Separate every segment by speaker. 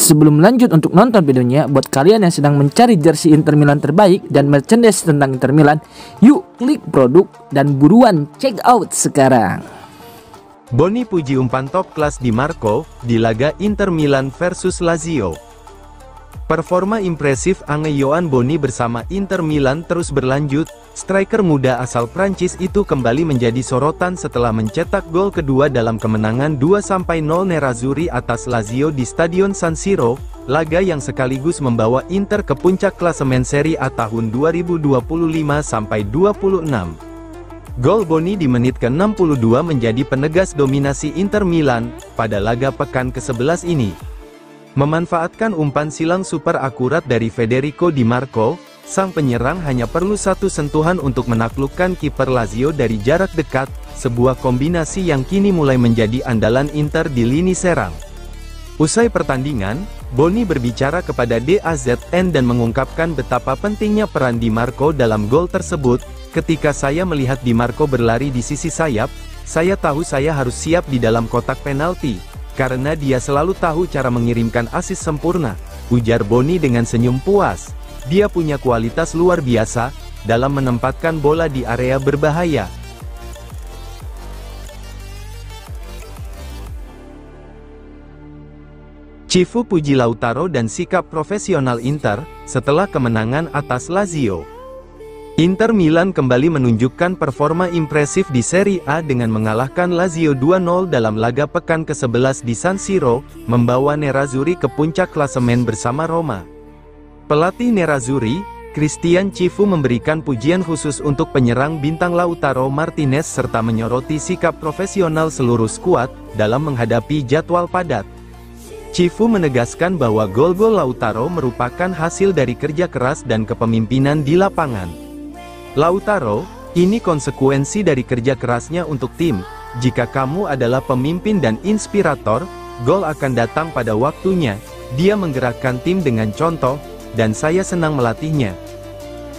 Speaker 1: Sebelum lanjut untuk nonton videonya, buat kalian yang sedang mencari jersey Inter Milan terbaik dan merchandise tentang Inter Milan, yuk klik produk dan buruan check out sekarang.
Speaker 2: Boni puji umpan top kelas Di Marco di laga Inter Milan versus Lazio. Performa impresif Yohan Boni bersama Inter Milan terus berlanjut. Striker muda asal Prancis itu kembali menjadi sorotan setelah mencetak gol kedua dalam kemenangan 2-0 Nerazzurri atas Lazio di Stadion San Siro, laga yang sekaligus membawa Inter ke puncak klasemen Serie A tahun 2025-26. Gol Boni di menit ke-62 menjadi penegas dominasi Inter Milan pada laga pekan ke-11 ini. Memanfaatkan umpan silang super akurat dari Federico Di Marco, sang penyerang hanya perlu satu sentuhan untuk menaklukkan kiper Lazio dari jarak dekat, sebuah kombinasi yang kini mulai menjadi andalan Inter di lini serang. Usai pertandingan, Boni berbicara kepada DAZN dan mengungkapkan betapa pentingnya peran Di Marco dalam gol tersebut. Ketika saya melihat Di Marco berlari di sisi sayap, saya tahu saya harus siap di dalam kotak penalti, karena dia selalu tahu cara mengirimkan asis sempurna, ujar Boni dengan senyum puas. Dia punya kualitas luar biasa dalam menempatkan bola di area berbahaya. Cifu puji Lautaro dan sikap profesional Inter setelah kemenangan atas Lazio. Inter Milan kembali menunjukkan performa impresif di Serie A dengan mengalahkan Lazio 2-0 dalam laga pekan ke-11 di San Siro, membawa Nerazzurri ke puncak klasemen bersama Roma. Pelatih Nerazzurri, Cristian Cifu memberikan pujian khusus untuk penyerang bintang Lautaro Martinez serta menyoroti sikap profesional seluruh skuad dalam menghadapi jadwal padat. Cifu menegaskan bahwa gol-gol Lautaro merupakan hasil dari kerja keras dan kepemimpinan di lapangan. Lautaro, ini konsekuensi dari kerja kerasnya untuk tim. Jika kamu adalah pemimpin dan inspirator, gol akan datang pada waktunya. Dia menggerakkan tim dengan contoh, dan saya senang melatihnya.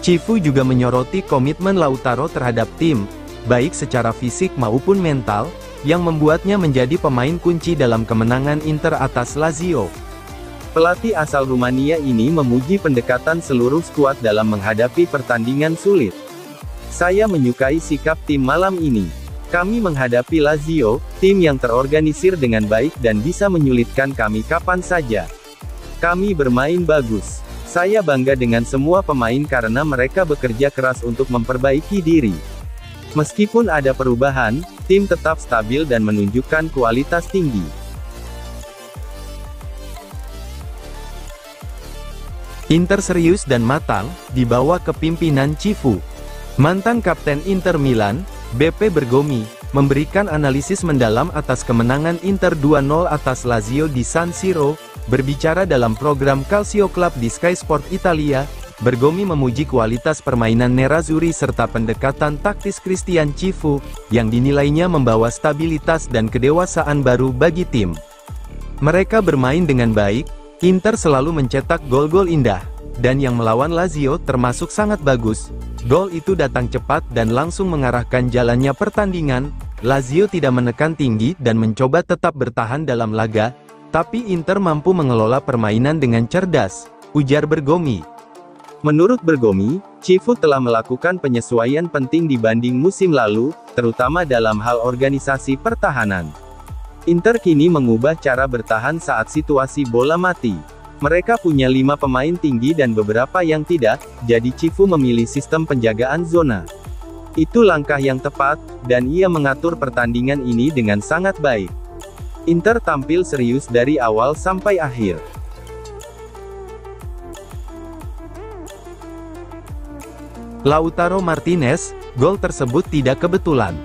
Speaker 2: Cifu juga menyoroti komitmen Lautaro terhadap tim, baik secara fisik maupun mental, yang membuatnya menjadi pemain kunci dalam kemenangan Inter atas Lazio. Pelatih asal Rumania ini memuji pendekatan seluruh skuad dalam menghadapi pertandingan sulit. Saya menyukai sikap tim malam ini. Kami menghadapi Lazio, tim yang terorganisir dengan baik dan bisa menyulitkan kami kapan saja. Kami bermain bagus. Saya bangga dengan semua pemain karena mereka bekerja keras untuk memperbaiki diri. Meskipun ada perubahan, tim tetap stabil dan menunjukkan kualitas tinggi. Inter serius dan matang, di bawah kepimpinan Cifu. Mantan kapten Inter Milan, BP Bergomi, memberikan analisis mendalam atas kemenangan Inter 2-0 atas Lazio di San Siro. Berbicara dalam program Calcio Club di Sky Sport Italia, Bergomi memuji kualitas permainan Nerazzurri serta pendekatan taktis Cristian Cifu, yang dinilainya membawa stabilitas dan kedewasaan baru bagi tim. Mereka bermain dengan baik, Inter selalu mencetak gol-gol indah, dan yang melawan Lazio termasuk sangat bagus. Gol itu datang cepat dan langsung mengarahkan jalannya pertandingan. Lazio tidak menekan tinggi dan mencoba tetap bertahan dalam laga, tapi Inter mampu mengelola permainan dengan cerdas, ujar Bergomi. Menurut Bergomi, Cifu telah melakukan penyesuaian penting dibanding musim lalu, terutama dalam hal organisasi pertahanan. Inter kini mengubah cara bertahan saat situasi bola mati. Mereka punya 5 pemain tinggi dan beberapa yang tidak, jadi Cifu memilih sistem penjagaan zona. Itu langkah yang tepat, dan ia mengatur pertandingan ini dengan sangat baik. Inter tampil serius dari awal sampai akhir. Lautaro Martinez, gol tersebut tidak kebetulan.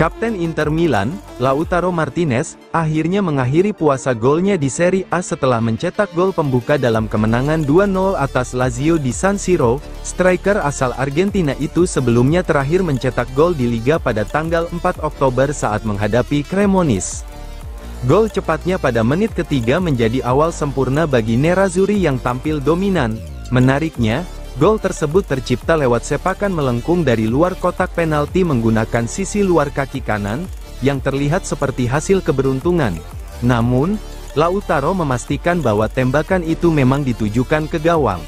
Speaker 2: Kapten Inter Milan, Lautaro Martinez, akhirnya mengakhiri puasa golnya di Serie A setelah mencetak gol pembuka dalam kemenangan 2-0 atas Lazio di San Siro. Striker asal Argentina itu sebelumnya terakhir mencetak gol di Liga pada tanggal 4 Oktober saat menghadapi Cremonese. Gol cepatnya pada menit ketiga menjadi awal sempurna bagi Nerazzurri yang tampil dominan. Menariknya, gol tersebut tercipta lewat sepakan melengkung dari luar kotak penalti menggunakan sisi luar kaki kanan, yang terlihat seperti hasil keberuntungan. Namun, Lautaro memastikan bahwa tembakan itu memang ditujukan ke gawang.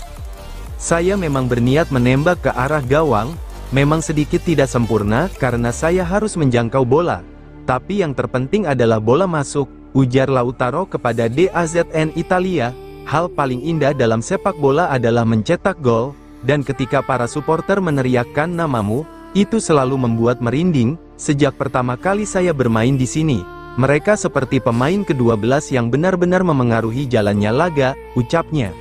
Speaker 2: Saya memang berniat menembak ke arah gawang, memang sedikit tidak sempurna karena saya harus menjangkau bola. Tapi yang terpenting adalah bola masuk, ujar Lautaro kepada DAZN Italia. Hal paling indah dalam sepak bola adalah mencetak gol, dan ketika para supporter meneriakkan namamu, itu selalu membuat merinding. Sejak pertama kali saya bermain di sini, mereka seperti pemain ke-12 yang benar-benar memengaruhi jalannya laga, ucapnya.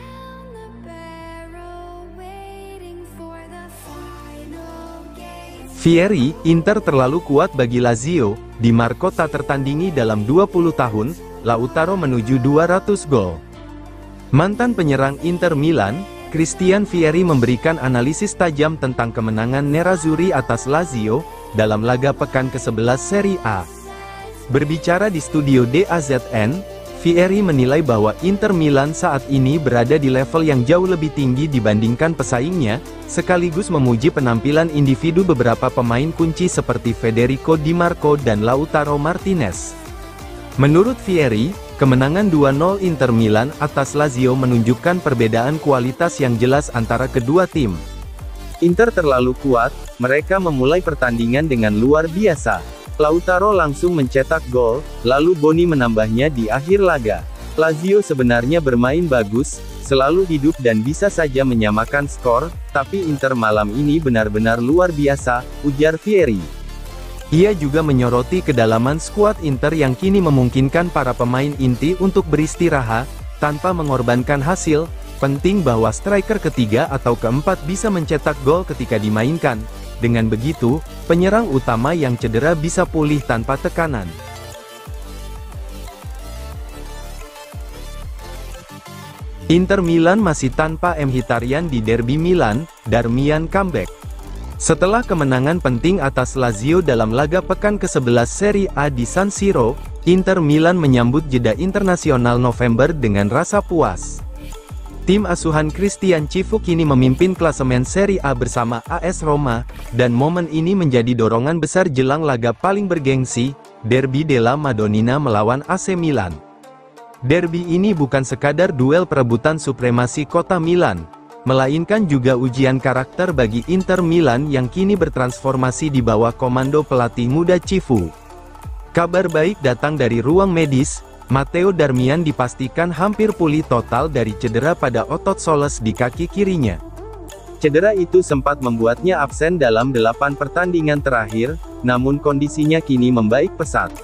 Speaker 2: Vieri, Inter terlalu kuat bagi Lazio, Di Marco tak tertandingi dalam 20 tahun, Lautaro menuju 200 gol. Mantan penyerang Inter Milan, Christian Vieri memberikan analisis tajam tentang kemenangan Nerazzurri atas Lazio, dalam laga pekan ke-11 Serie A. Berbicara di studio DAZN, Vieri menilai bahwa Inter Milan saat ini berada di level yang jauh lebih tinggi dibandingkan pesaingnya, sekaligus memuji penampilan individu beberapa pemain kunci seperti Federico Di Marco dan Lautaro Martinez. Menurut Vieri, kemenangan 2-0 Inter Milan atas Lazio menunjukkan perbedaan kualitas yang jelas antara kedua tim. Inter terlalu kuat, mereka memulai pertandingan dengan luar biasa. Lautaro langsung mencetak gol, lalu Boni menambahnya di akhir laga. Lazio sebenarnya bermain bagus, selalu hidup dan bisa saja menyamakan skor, tapi Inter malam ini benar-benar luar biasa, ujar Vieri. Ia juga menyoroti kedalaman skuad Inter yang kini memungkinkan para pemain inti untuk beristirahat, tanpa mengorbankan hasil. Penting bahwa striker ketiga atau keempat bisa mencetak gol ketika dimainkan. Dengan begitu, penyerang utama yang cedera bisa pulih tanpa tekanan. Inter Milan masih tanpa Mkhitaryan di derby Milan, Darmian comeback. Setelah kemenangan penting atas Lazio dalam laga pekan ke-11 Serie A di San Siro, Inter Milan menyambut jeda internasional November dengan rasa puas. Tim asuhan Christian Chivu kini memimpin klasemen Serie A bersama AS Roma, dan momen ini menjadi dorongan besar jelang laga paling bergengsi, Derby della Madonnina melawan AC Milan. Derby ini bukan sekadar duel perebutan supremasi kota Milan, melainkan juga ujian karakter bagi Inter Milan yang kini bertransformasi di bawah komando pelatih muda Chivu. Kabar baik datang dari ruang medis. Matteo Darmian dipastikan hampir pulih total dari cedera pada otot soles di kaki kirinya. Cedera itu sempat membuatnya absen dalam 8 pertandingan terakhir, namun kondisinya kini membaik pesat.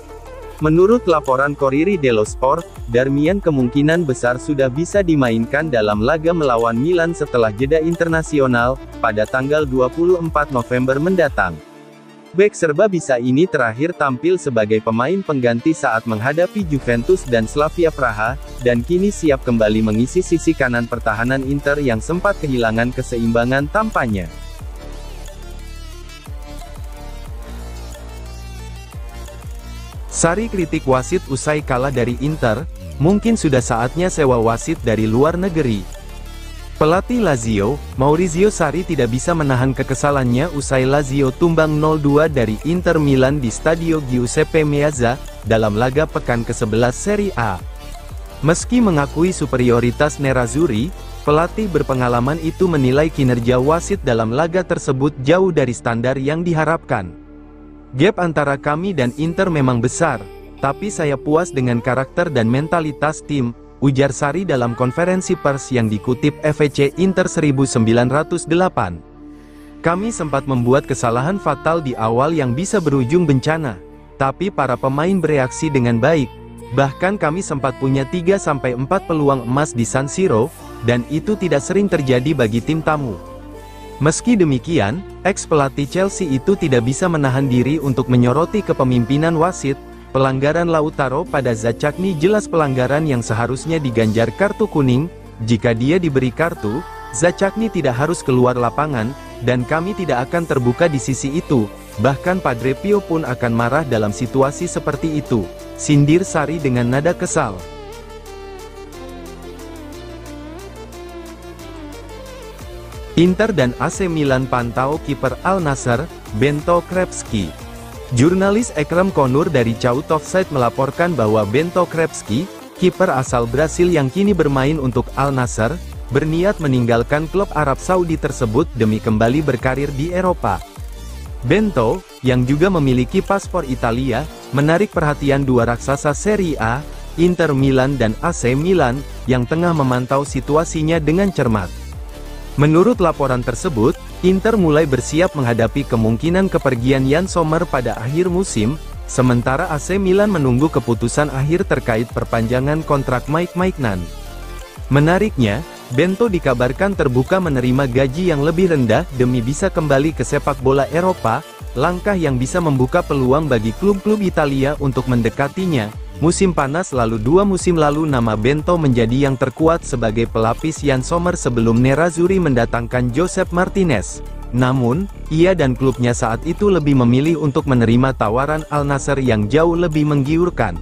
Speaker 2: Menurut laporan Corriere dello Sport, Darmian kemungkinan besar sudah bisa dimainkan dalam laga melawan Milan setelah jeda internasional, pada tanggal 24 November mendatang. Bek serba bisa ini terakhir tampil sebagai pemain pengganti saat menghadapi Juventus dan Slavia Praha, dan kini siap kembali mengisi sisi kanan pertahanan Inter yang sempat kehilangan keseimbangan tampaknya. Sarri kritik wasit usai kalah dari Inter, mungkin sudah saatnya sewa wasit dari luar negeri. Pelatih Lazio, Maurizio Sarri tidak bisa menahan kekesalannya usai Lazio tumbang 0-2 dari Inter Milan di Stadio Giuseppe Meazza, dalam laga pekan ke-11 Serie A. Meski mengakui superioritas Nerazzurri, pelatih berpengalaman itu menilai kinerja wasit dalam laga tersebut jauh dari standar yang diharapkan. Gap antara kami dan Inter memang besar, tapi saya puas dengan karakter dan mentalitas tim, ujar Sarri dalam konferensi pers yang dikutip FC Inter 1908. Kami sempat membuat kesalahan fatal di awal yang bisa berujung bencana, tapi para pemain bereaksi dengan baik. Bahkan kami sempat punya 3-4 peluang emas di San Siro, dan itu tidak sering terjadi bagi tim tamu. Meski demikian, ex-pelatih Chelsea itu tidak bisa menahan diri untuk menyoroti kepemimpinan wasit. Pelanggaran Lautaro pada Zaccagni jelas pelanggaran yang seharusnya diganjar kartu kuning. Jika dia diberi kartu, Zaccagni tidak harus keluar lapangan, dan kami tidak akan terbuka di sisi itu. Bahkan Padre Pio pun akan marah dalam situasi seperti itu, sindir Sarri dengan nada kesal. Inter dan AC Milan pantau kiper Al Nassr, Bento Krepski. Jurnalis Ekrem Konur dari Chaut Offside melaporkan bahwa Bento Krepski, kiper asal Brasil yang kini bermain untuk Al Nassr, berniat meninggalkan klub Arab Saudi tersebut demi kembali berkarir di Eropa. Bento, yang juga memiliki paspor Italia, menarik perhatian dua raksasa Serie A, Inter Milan dan AC Milan, yang tengah memantau situasinya dengan cermat. Menurut laporan tersebut, Inter mulai bersiap menghadapi kemungkinan kepergian Yann Sommer pada akhir musim, sementara AC Milan menunggu keputusan akhir terkait perpanjangan kontrak Mike Maignan. Menariknya, Bento dikabarkan terbuka menerima gaji yang lebih rendah demi bisa kembali ke sepak bola Eropa, langkah yang bisa membuka peluang bagi klub-klub Italia untuk mendekatinya. Musim panas lalu 2 musim lalu nama Bento menjadi yang terkuat sebagai pelapis Yann Sommer sebelum Nerazzurri mendatangkan Josep Martinez. Namun, ia dan klubnya saat itu lebih memilih untuk menerima tawaran Al Nassr yang jauh lebih menggiurkan.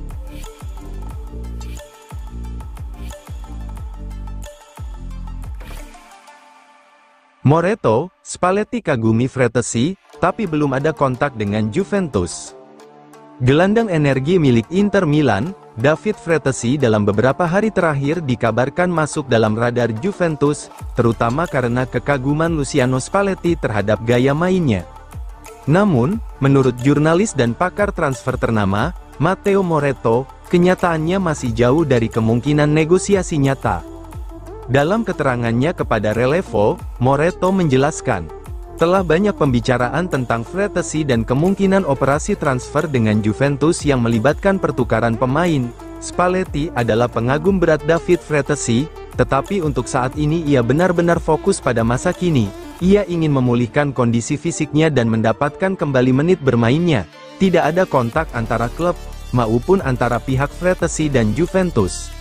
Speaker 2: Moreto, Spalletti kagumi Frattesi, tapi belum ada kontak dengan Juventus. Gelandang energi milik Inter Milan, David Frattesi dalam beberapa hari terakhir dikabarkan masuk dalam radar Juventus, terutama karena kekaguman Luciano Spalletti terhadap gaya mainnya. Namun, menurut jurnalis dan pakar transfer ternama, Matteo Moretto, kenyataannya masih jauh dari kemungkinan negosiasi nyata. Dalam keterangannya kepada Relevo, Moretto menjelaskan, telah banyak pembicaraan tentang Frattesi dan kemungkinan operasi transfer dengan Juventus yang melibatkan pertukaran pemain. Spalletti adalah pengagum berat David Frattesi, tetapi untuk saat ini ia benar-benar fokus pada masa kini. Ia ingin memulihkan kondisi fisiknya dan mendapatkan kembali menit bermainnya. Tidak ada kontak antara klub, maupun antara pihak Frattesi dan Juventus.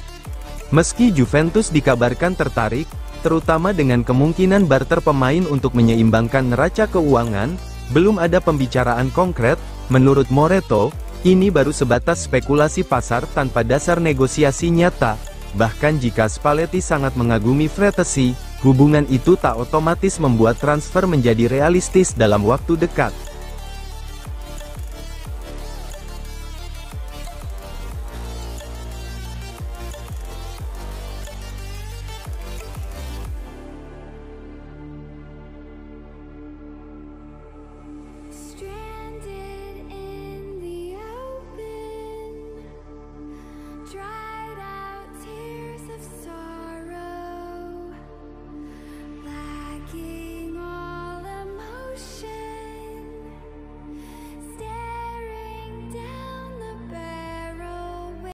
Speaker 2: Meski Juventus dikabarkan tertarik, terutama dengan kemungkinan barter pemain untuk menyeimbangkan neraca keuangan, belum ada pembicaraan konkret. Menurut Moretto, ini baru sebatas spekulasi pasar tanpa dasar negosiasi nyata. Bahkan jika Spalletti sangat mengagumi Frattesi, hubungan itu tak otomatis membuat transfer menjadi realistis dalam waktu dekat.